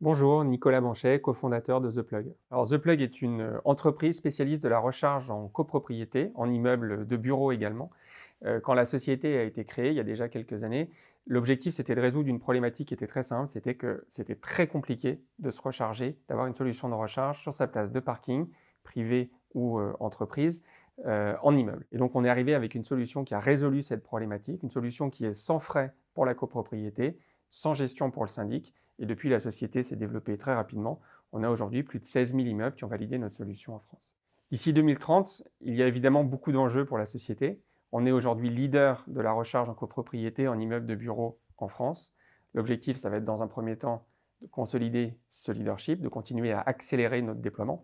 Bonjour, Nicolas Banchet, cofondateur de The Plug. Alors The Plug est une entreprise spécialiste de la recharge en copropriété, en immeubles de bureaux également. Quand la société a été créée, il y a déjà quelques années, l'objectif c'était de résoudre une problématique qui était très simple, c'était que c'était très compliqué de se recharger, d'avoir une solution de recharge sur sa place de parking, privée ou entreprise, en immeuble. Et donc on est arrivé avec une solution qui a résolu cette problématique, une solution qui est sans frais pour la copropriété, sans gestion pour le syndic. Et depuis, la société s'est développée très rapidement. On a aujourd'hui plus de 16 000 immeubles qui ont validé notre solution en France. D'ici 2030, il y a évidemment beaucoup d'enjeux pour la société. On est aujourd'hui leader de la recharge en copropriété en immeubles de bureaux en France. L'objectif, ça va être dans un premier temps de consolider ce leadership, de continuer à accélérer notre déploiement.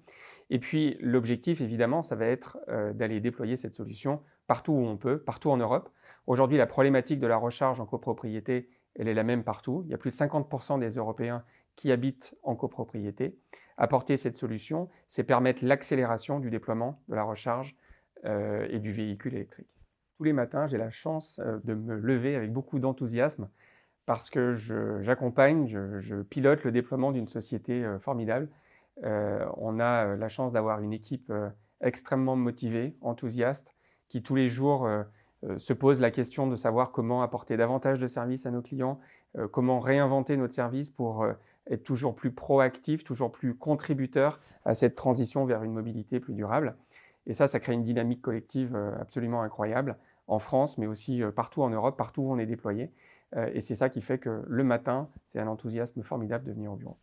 Et puis l'objectif, évidemment, ça va être d'aller déployer cette solution partout où on peut, partout en Europe. Aujourd'hui, la problématique de la recharge en copropriété, elle est la même partout. Il y a plus de 50% des Européens qui habitent en copropriété. Apporter cette solution, c'est permettre l'accélération du déploiement de la recharge et du véhicule électrique. Tous les matins, j'ai la chance de me lever avec beaucoup d'enthousiasme parce que j'accompagne, je pilote le déploiement d'une société formidable. On a la chance d'avoir une équipe extrêmement motivée, enthousiaste, qui tous les jours se pose la question de savoir comment apporter davantage de services à nos clients, comment réinventer notre service pour être toujours plus proactif, toujours plus contributeur à cette transition vers une mobilité plus durable. Et ça crée une dynamique collective absolument incroyable en France, mais aussi partout en Europe, partout où on est déployé. Et c'est ça qui fait que le matin, c'est un enthousiasme formidable de venir au bureau.